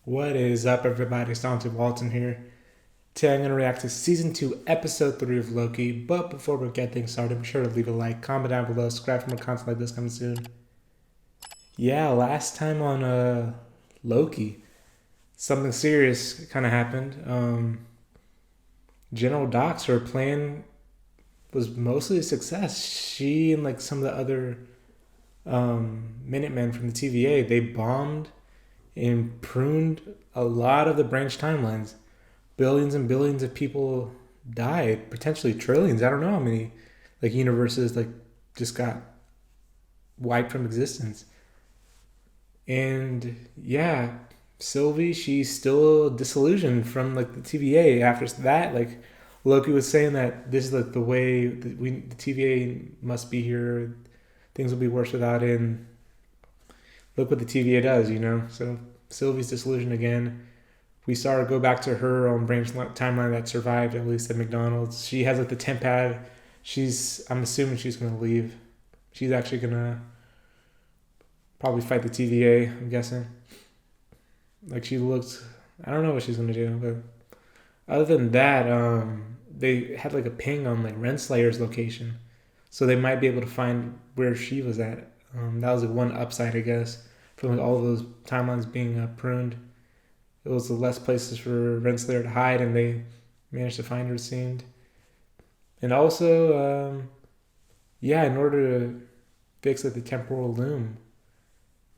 What is up, everybody? It's Dante Walton here. Today I'm going to react to Season 2, Episode 3 of Loki. But before we get things started, be sure to leave a like, comment down below, subscribe for more content like this coming soon. Yeah, last time on Loki, something serious kind of happened. General Docs, her plan was mostly a success. She and like some of the other Minutemen from the TVA, they bombed and pruned a lot of the branch timelines. Billions and billions of people died, potentially trillions. I don't know how many like universes like just got wiped from existence. And yeah, Sylvie, she's still disillusioned from like the TVA. After that, like Loki was saying that this is like the way that the TVA must be here. Things will be worse without it. And look what the TVA does, you know. So Sylvie's disillusioned again. We saw her go back to her own branch timeline that survived, at least at McDonald's. She has like the temp pad. I'm assuming she's gonna leave. She's actually gonna probably fight the TVA. I'm guessing. Like she looks. I don't know what she's gonna do, but other than that, they had like a ping on like Renslayer's location, so they might be able to find where she was at. That was like one upside, I guess, from like all of those timelines being pruned. It was less places for Renslayer to hide, and they managed to find her, it seemed. And also, yeah, in order to fix like the temporal loom,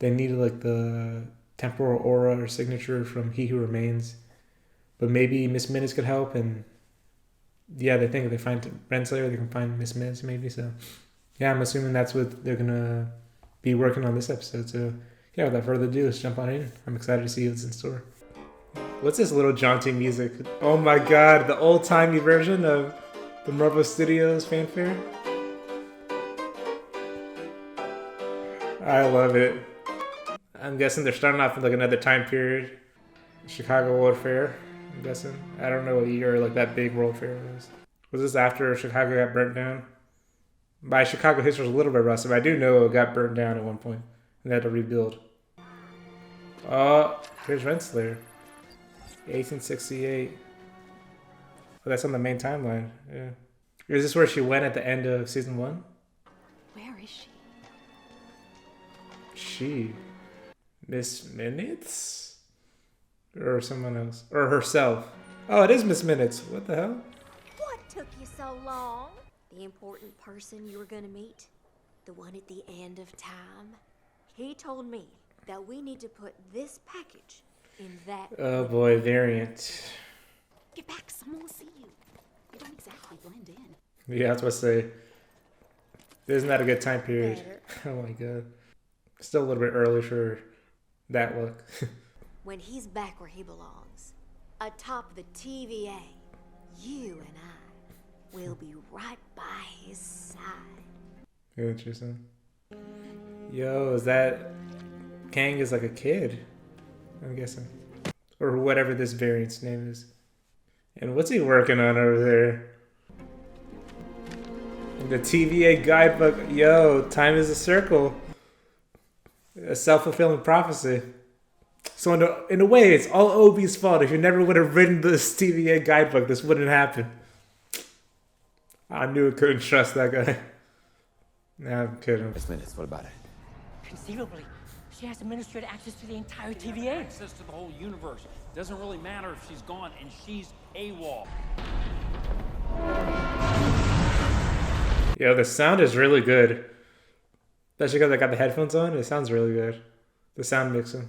they needed like the temporal aura or signature from He Who Remains. But maybe Miss Minutes could help, and yeah, they think if they find Renslayer, they can find Miss Minutes maybe. So yeah, I'm assuming that's what they're gonna be working on this episode. So yeah, without further ado, let's jump on in. I'm excited to see what's in store. What's this little jaunty music? Oh my god, the old-timey version of the Marvel Studios fanfare. I love it. I'm guessing they're starting off with like another time period. Chicago World Fair, I'm guessing. I don't know what year like that big World Fair was. Was this after Chicago got burnt down? My Chicago history was a little bit rusty, but I do know it got burnt down at one point and they had to rebuild. Oh, here's Renslayer. 1868. Oh, that's on the main timeline. Yeah. Is this where she went at the end of season 1? Where is she? She. Miss Minutes? Or someone else? Or herself? Oh, it is Miss Minutes. What the hell? What took you so long? The important person you were gonna meet? The one at the end of time? He told me that we need to put this package in that. Oh boy, variant. Get back, someone will see you. You don't exactly blend in. Yeah, I was about to say. Isn't that a good time period? Oh my god. Still a little bit early for that look. When he's back where he belongs, atop the TVA, you and I will be right by his side. Interesting. Yo, is that Kang is like a kid? I'm guessing. Or whatever this variant's name is. And what's he working on over there? The TVA guidebook. Yo, time is a circle. A self-fulfilling prophecy. So in a way, it's all Obi's fault. If you never would have written this TVA guidebook, this wouldn't happen. I knew I couldn't trust that guy. Nah, I'm kidding. Miss Minutes, what about it? Conceivably, she has administrative access to the entire TVA. Access to the whole universe. Doesn't really matter if she's gone and she's AWOL. Yo, the sound is really good. Especially because I got the headphones on, it sounds really good. The sound mixing.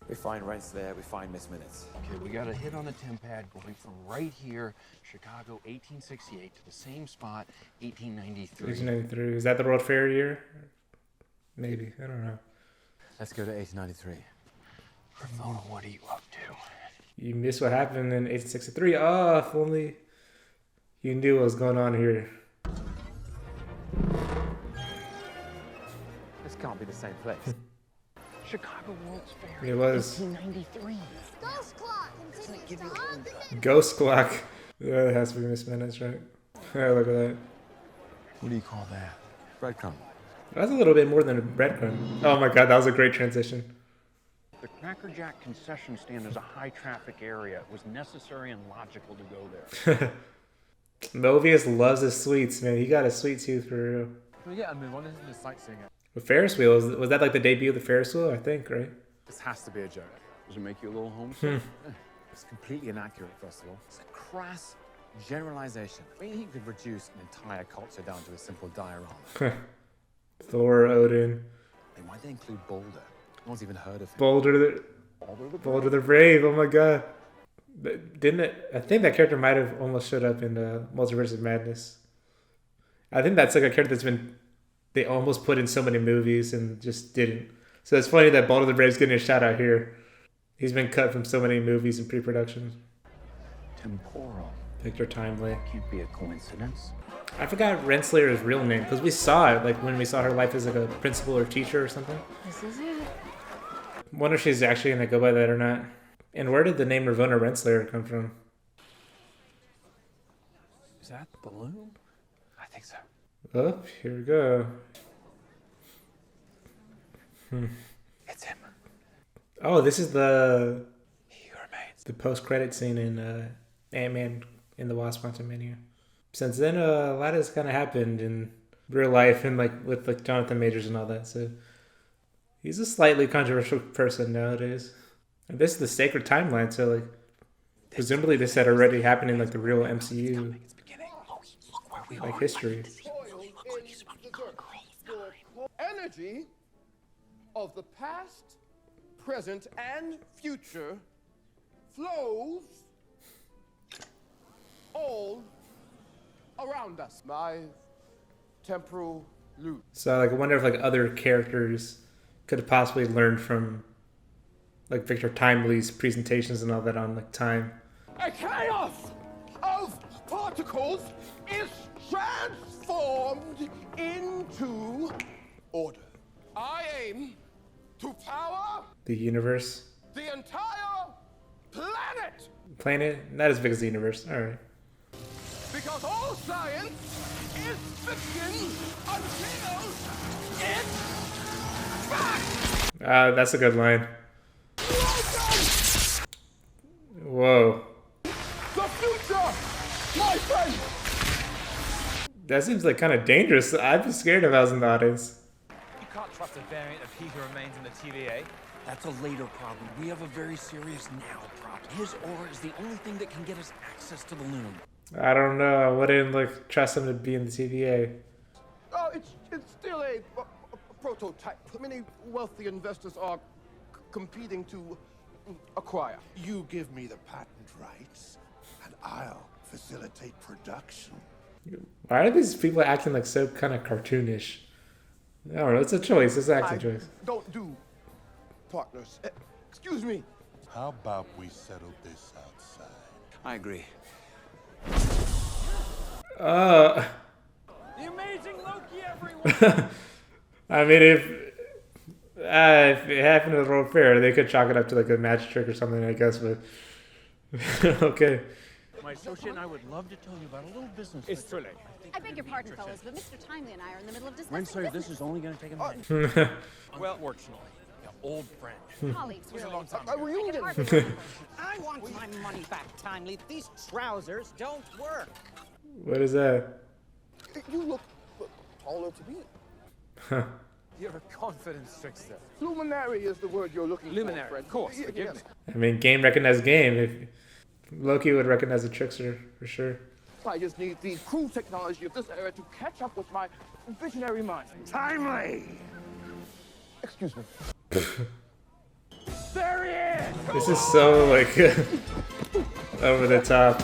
We find Renslayer, we find Miss Minutes. Okay, we got a hit on the temp pad going from right here, Chicago 1868, to the same spot, 1893. 1893. Is that the World Fair year? Maybe. I don't know. Let's go to 1893. Ramona, what are you up to? You missed what happened in 1863. Oh, if only you knew what was going on here. This can't be the same place. Chicago World's Fair. It was. 1893. Ghost clock continues to haunt the Ghost Clock. Yeah, that has to be Miss Minutes, right? Yeah, look at that. What do you call that? Breadcrumb. That's a little bit more than a breadcrumb. Oh my god, that was a great transition. The Cracker Jack concession stand is a high-traffic area. It was necessary and logical to go there. Mobius loves his sweets, man. He got a sweet tooth for real. Can we get a move on? This is the sightseeing. The Ferris wheel, was that like the debut of the Ferris wheel? I think, right? This has to be a joke. Does it make you a little homesick? It's completely inaccurate, first of all. It's a crass generalization. I mean, he could reduce an entire culture down to a simple diorama. Thor, Odin, Why did they include Boulder? No one's even heard of him. Boulder the Brave. Oh my god! Didn't it? I think that character might have almost showed up in Multiverse of Madness. I think that's like a character that's been they almost put in so many movies and just didn't. So it's funny that Boulder the Brave's getting a shout out here. He's been cut from so many movies in pre-production. Temporal. Victor Timely. Can't be a coincidence. I forgot Renslayer's real name because we saw it like when we saw her life as like a principal or teacher or something. This is it. Wonder if she's actually gonna go by that or not. And where did the name Ravonna Renslayer come from? Is that the balloon? I think so. Oh, here we go. It's him. Oh, this is the He remains. post-credit scene in Ant-Man in the Wasp: Quantumania. Since then, a lot has kind of happened in real life and like with like Jonathan Majors and all that. So he's a slightly controversial person nowadays. And this is the sacred timeline, so like presumably this had already happened in like the real MCU like history. Energy of the past, present, and future flows all around us. My temporal loop. So like I wonder if like other characters could have possibly learned from like Victor Timely's presentations and all that on like time. A chaos of particles is transformed into order. I aim to power The universe. the entire planet Planet? Not as big as the universe. Alright. because all science is fiction until it's fact. That's a good line. Whoa. The future, my friend. That seems like kind of dangerous. I'd be scared if I was in the audience. You can't trust a variant of He Who Remains in the TVA. That's a later problem. We have a very serious now problem. His aura is the only thing that can get us access to the loom. I don't know. I wouldn't like trust him to be in the TVA. Oh, it's still a prototype. Many wealthy investors are competing to acquire. You give me the patent rights, and I'll facilitate production. Why are these people acting like so kind of cartoonish? I don't know. It's a choice. It's an acting choice. Don't do partners. Excuse me. How about we settle this outside? I agree. The amazing Loki, everyone! I mean, if it happened at the World Fair, they could chalk it up to like a magic trick or something, I guess. But okay. My associate and I would love to tell you about a little business. It's too late. I beg your pardon, fellas, but Mr. Timely and I are in the middle of discussing Renslayer, this business. is only going to take a minute. Well, Unfortunately, an old friend. Colleagues, really. A reunion. I want my money back, Timely. These trousers don't work. What is that? You look taller to me. You're a confidence trickster. Luminary is the word you're looking for. Luminary, friend. of course. Yes. Forgive me. I mean, game recognized game. If Loki would recognize a trickster for sure. I just need the crude technology of this era to catch up with my visionary mind. Timely! Excuse me. There he is! This is so like over the top.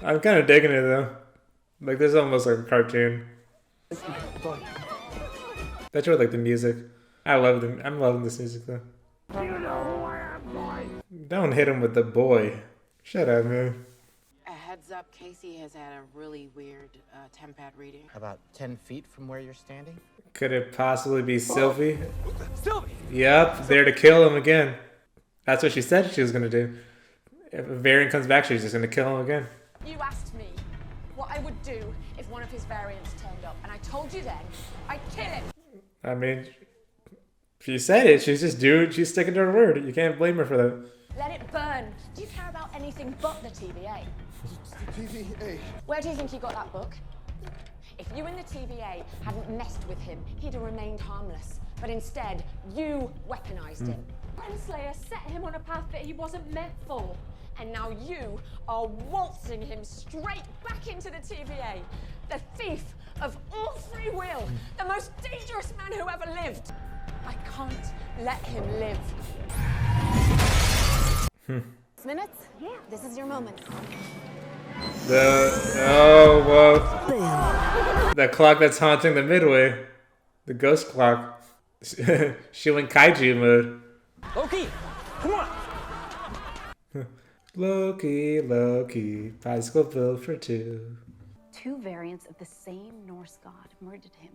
I'm kind of digging it though. Like this is almost like a cartoon. That's what like the music. I love them. I'm loving this music though. You know who I am, boy? Don't hit him with the boy. Shut up, man. A heads up, Casey has had a really weird tempad reading. About 10 feet from where you're standing? Could it possibly be Sylvie? Sylvie! Yep, there to kill him again. That's what she said she was gonna do. If a variant comes back, she's just gonna kill him again. You asked me what I would do if one of his variants turned up, and I told you then I'd kill him. I mean, She said it. She's just doing. She's sticking to her word. You can't blame her for that. Let it burn. Do you care about anything but the TVA? The TVA. Where do you think he got that book? If you and the TVA hadn't messed with him, he'd have remained harmless. But instead, you weaponized him. Renslayer set him on a path that he wasn't meant for. And now you are waltzing him straight back into the TVA. The thief of all free will. The most dangerous man who ever lived. I can't let him live. Minutes? Yeah. This is your moment. The clock that's haunting the Midway. The ghost clock. She went kaiju mode. Loki, come on. Loki, bicycle built for two. Two variants of the same Norse god murdered him,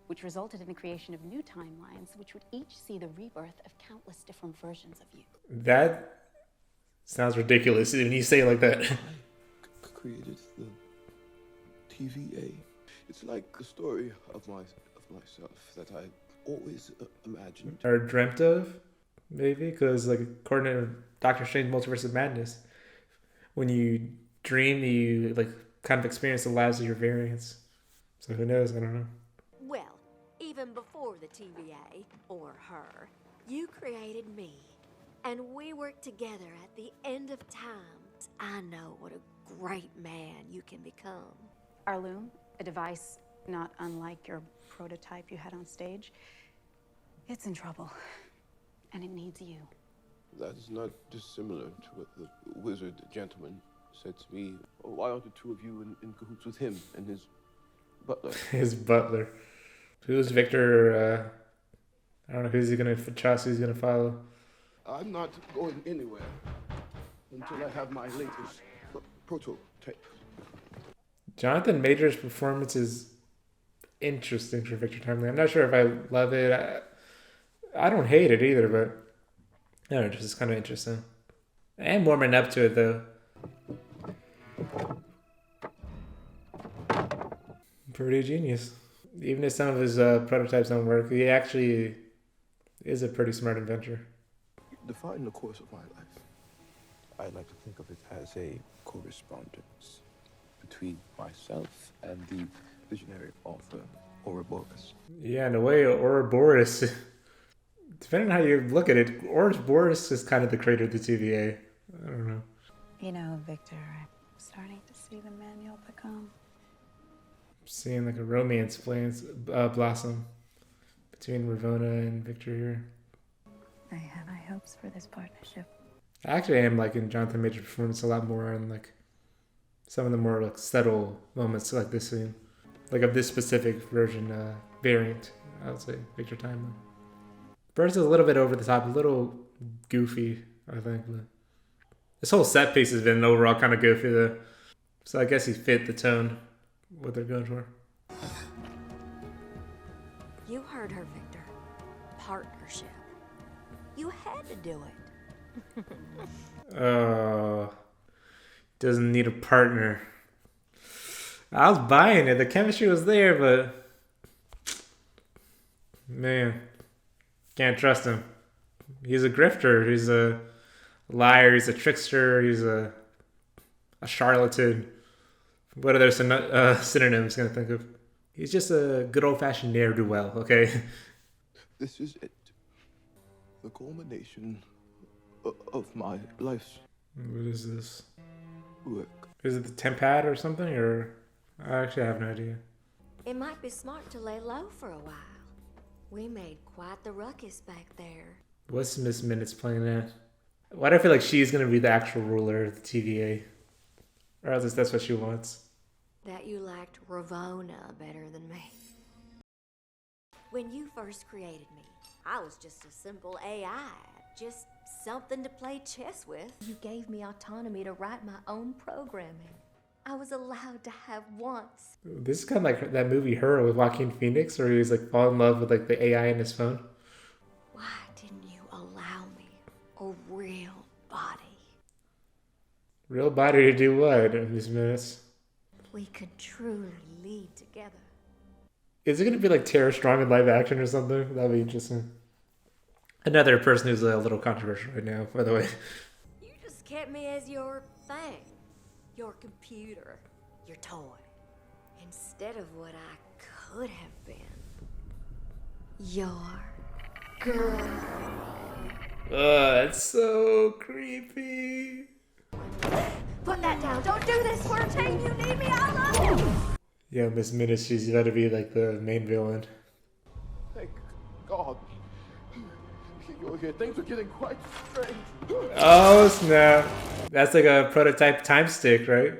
which resulted in the creation of new timelines, which would each see the rebirth of countless different versions of you. That sounds ridiculous when you say it like that. I created the TVA. It's like the story of myself that I always imagined. Or dreamt of, maybe, because like according to Doctor Strange Multiverse of Madness, when you dream, you like kind of experience the lives of your variants. So who knows? I don't know. Well, even before the TVA, or her, you created me. And we worked together at the end of times. I know what a great man you can become. Our loom, a device not unlike your prototype you had on stage, it's in trouble. And it needs you. That is not dissimilar to what the wizard gentleman said to me. Oh, why aren't the two of you in cahoots with him and his butler? His butler. Who's Victor? I don't know who's he gonna trust. Who's he gonna follow? I'm not going anywhere until I have my latest prototype. Jonathan Major's performance is interesting for Victor Timely. I'm not sure if I love it. I don't hate it either, but I don't know, just kind of interesting. I am warming up to it though. Pretty genius. Even if some of his prototypes don't work, he actually is a pretty smart inventor. Define the course of my life. I like to think of it as a correspondence between myself and the visionary author Ouroboros. Yeah, in a way, Ouroboros, depending on how you look at it, Ouroboros is kind of the creator of the TVA. I don't know. You know, Victor, I'm starting to see the man you'll become. Seeing like a romance blossom between Ravonna and Victor here. I have high hopes for this partnership. I actually am liking Jonathan Major's performance a lot more on like some of the more like subtle moments like this scene. Like of this specific version, variant, I would say, Victor Timely. Burns is a little bit over the top, a little goofy, I think. But this whole set piece has been overall kind of goofy though. So I guess he fit the tone, what they're going for. You heard her, Victor. Partnership. You had to do it. Doesn't need a partner. I was buying it. The chemistry was there, but man, can't trust him. He's a grifter. He's a liar. He's a trickster. He's a charlatan. What other synonyms can I think of? He's just a good old-fashioned ne'er-do-well, okay? This is it. The culmination of my life's What is this? work. Is it the Tempad or something? Or I actually have no idea. It might be smart to lay low for a while. We made quite the ruckus back there. What's Miss Minutes playing at? Why do I feel like she's going to be the actual ruler of the TVA? Or at least that's what she wants. That you liked Ravonna better than me. When you first created me, I was just a simple AI. Just something to play chess with. You gave me autonomy to write my own programming. I was allowed to have wants. This is kind of like that movie Her with Joaquin Phoenix, where he was like fall in love with like the AI in his phone. Why didn't you allow me a real body? Real body to do what in these minutes? We could truly lead together. Is it going to be like Tara Strong in live action or something? That'd be interesting. Another person who's a little controversial right now, by the way. You just kept me as your thing, your computer, your toy, instead of what I could have been. Your girl. That's so creepy. Put that down. Don't do this. We're a team. You need me. I love you. Yeah, Miss Minutes, she's got to be like the main villain. Thank God. You're here. Things are getting quite strange. Oh, snap. That's like a prototype time stick, right?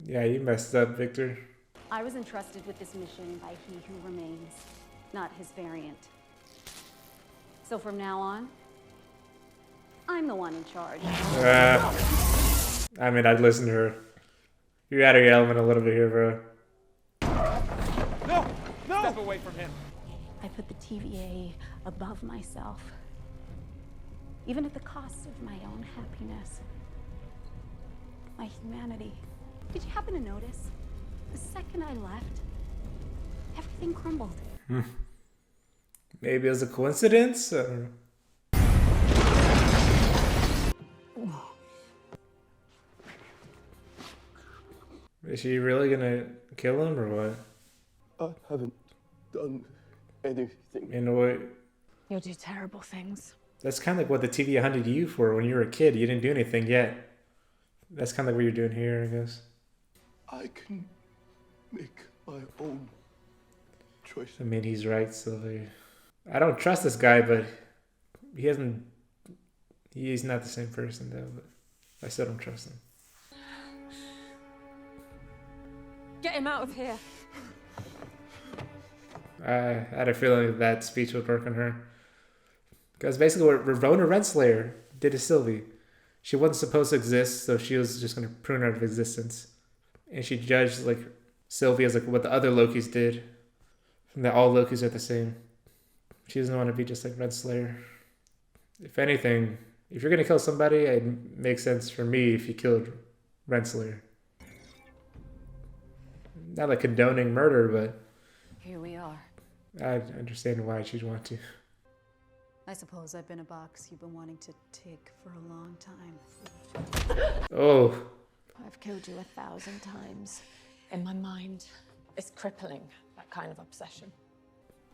Yeah, you messed up, Victor. I was entrusted with this mission by He Who Remains, not his variant. So from now on, I'm the one in charge. I mean, I'd listen to her. You're out of your element a little bit here, bro. No! No! Step away from him. I put the TVA above myself, even at the cost of my own happiness, my humanity. Did you happen to notice? The second I left, everything crumbled. Maybe it was a coincidence? I don't know. Is she really gonna kill him or what? I haven't done anything. In a way, You'll do terrible things. that's kind of like what the TV hunted you for when you were a kid. You didn't do anything yet. That's kind of like what you're doing here, I guess. I can make my own choice. I mean, he's right, so I don't trust this guy, but he's not the same person though, but I still don't trust him. Get him out of here. I had a feeling that speech would work on her. Because basically what Ramona Renslayer did to Sylvie. She wasn't supposed to exist, so she was just going to prune her out of existence. And she judged like Sylvie as like what the other Lokis did. And that all Lokis are the same. She doesn't want to be just like Renslayer. If anything, if you're going to kill somebody, it makes sense for me if you killed Renslayer. Not like condoning murder, but Here we are. I understand why she'd want to. I suppose I've been a box you've been wanting to tick for a long time. Oh. I've killed you 1,000 times. In my mind, it's crippling, that kind of obsession.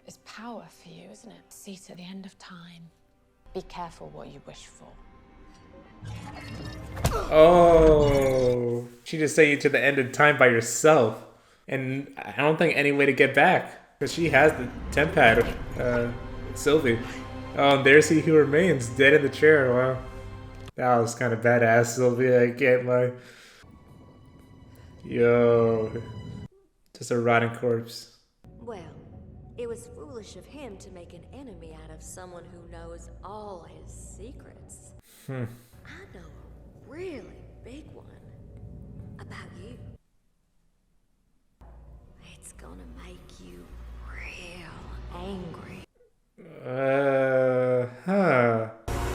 It's power for you, isn't it? Seat at the end of time. Be careful what you wish for. Oh. She just sent you to the end of time by yourself. And I don't think any way to get back. Because she has the tempad, Sylvie. Oh, and there's He Who Remains, dead in the chair. Wow. That was kind of badass, Sylvie. I can't lie. Yo. Just a rotting corpse. Well, it was foolish of him to make an enemy out of someone who knows all his secrets. I know a really big one about you. It's gonna make you real angry.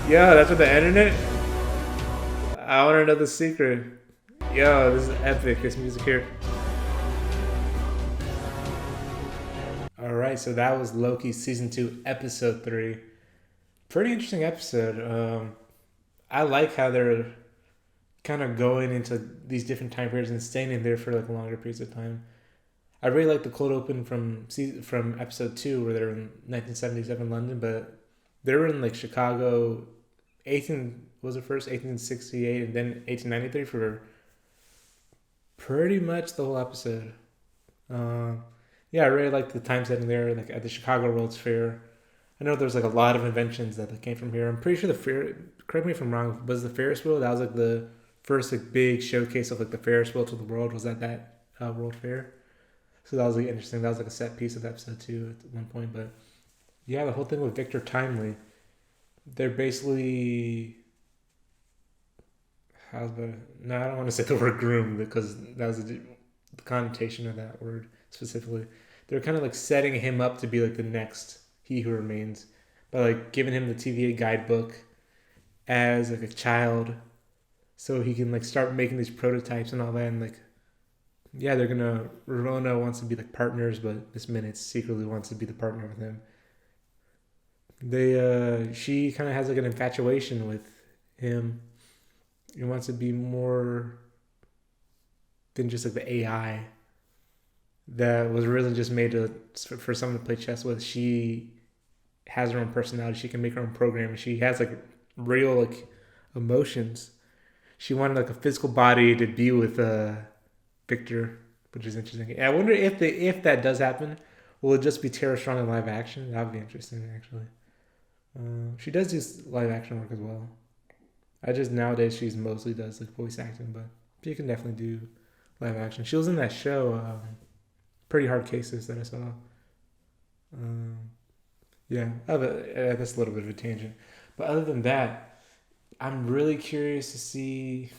Yeah, that's what the internet. I want to know the secret. Yo, this is epic. This music here. Alright, so that was Loki Season 2, Episode 3. Pretty interesting episode. I like how they're kind of going into these different time periods and staying in there for like longer periods of time. I really like the cold open from Episode 2 where they're in 1977 London, but they were in like Chicago 1868 and then 1893 for pretty much the whole episode. Yeah, I really like the time setting there, like at the Chicago World's Fair. I know there's like a lot of inventions that came from here. I'm pretty sure correct me if I'm wrong, was the Ferris wheel? That was like the first like big showcase of like the Ferris wheel to the world. Was at that World Fair. So that was like interesting. That was like a set piece of episode 2 at one point. But yeah, the whole thing with Victor Timely, they're basically I don't want to say the word groom because that was the connotation of that word specifically. They're kind of like setting him up to be like the next He Who Remains by like giving him the TVA guidebook as like a child so he can like start making these prototypes and all that. And like, yeah, Ramona wants to be like partners, but Miss Minutes secretly wants to be the partner with him. She kind of has like an infatuation with him. He wants to be more than just like the AI that was really just made for someone to play chess with. She has her own personality. She can make her own program. She has like real like emotions. She wanted like a physical body to be with Victor, which is interesting. I wonder if that does happen, will it just be Tara Strong in live action? That would be interesting actually. She does do live action work as well. I just nowadays she's mostly does like voice acting, but she can definitely do live action. She was in that show, Pretty Hard Cases that I saw. Yeah, that's a little bit of a tangent. But other than that, I'm really curious to see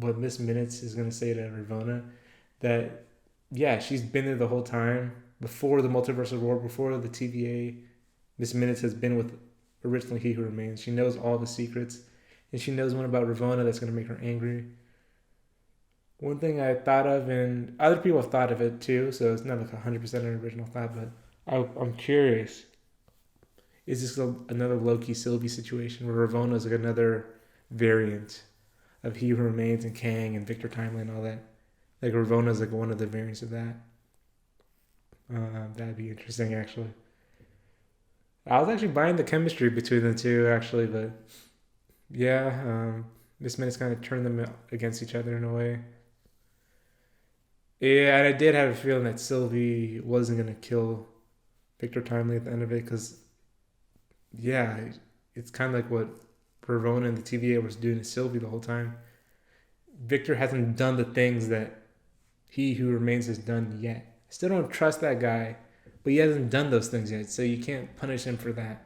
what Miss Minutes is going to say to Ravonna. That, yeah, she's been there the whole time. Before the Multiverse of War, before the TVA, Miss Minutes has been with originally He Who Remains. She knows all the secrets. And she knows one about Ravonna that's going to make her angry. One thing I thought of, and other people have thought of it too, so it's not like 100% an original thought, but I'm curious. Is this another Loki Sylvie situation where Ravonna is like another variant of He Who Remains and Kang and Victor Timely and all that? Like Ravonna is like one of the variants of that. That'd be interesting actually. I was actually buying the chemistry between the two actually, but yeah, Miss Minutes kind of turned them against each other in a way. Yeah, and I did have a feeling that Sylvie wasn't gonna kill Victor Timely at the end of it, because yeah, it's kind of like what Ravonna and the TVA was doing to Sylvie the whole time. Victor hasn't done the things that He Who Remains has done yet. I still don't trust that guy, but he hasn't done those things yet, so you can't punish him for that.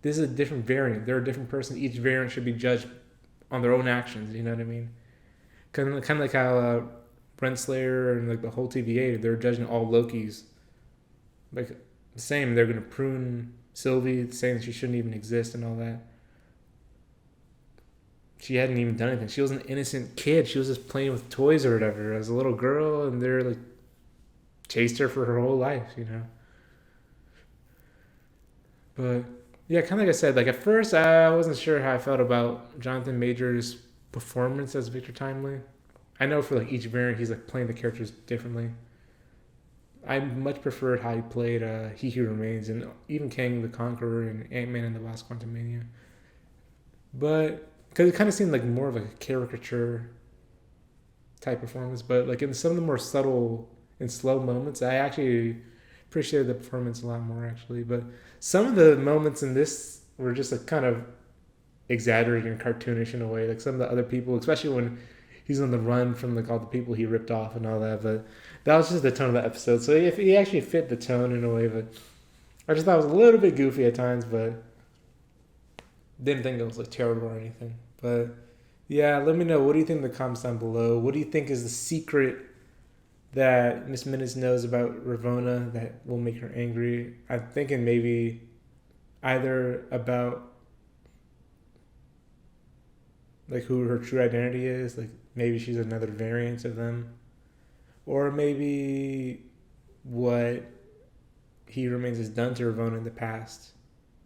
This is a different variant. They're a different person. Each variant should be judged on their own actions. You know what I mean? Kind of like how Renslayer and like the whole TVA, they're judging all Lokis. Like the same, they're gonna prune Sylvie, saying she shouldn't even exist and all that. She hadn't even done anything. She was an innocent kid. She was just playing with toys or whatever as a little girl, and they're like chased her for her whole life, you know. But yeah, kind of like I said, like at first I wasn't sure how I felt about Jonathan Major's performance as Victor Timely. I know for like each variant he's like playing the characters differently. I much preferred how he played He Who Remains and even Kang the Conqueror and Ant-Man and the Wasp Quantumania. But because it kind of seemed like more of a caricature type performance, but like in some of the more subtle and slow moments, I actually appreciated the performance a lot more actually. But some of the moments in this were just like kind of exaggerated and cartoonish in a way. Like some of the other people, especially when he's on the run from like all the people he ripped off and all that. But that was just the tone of the episode. So if he actually fit the tone in a way, but I just thought it was a little bit goofy at times, but didn't think it was like terrible or anything. But yeah, let me know. What do you think in the comments down below? What do you think is the secret that Miss Minutes knows about Ravonna that will make her angry? I'm thinking maybe either about like who her true identity is, like maybe she's another variant of them, or maybe what He Remains has done to Ravonna in the past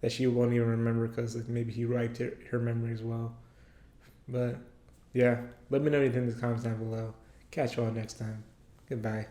that she won't even remember because like maybe he wiped her memory as well. But yeah, let me know anything in the comments down below. Catch you all next time. Goodbye.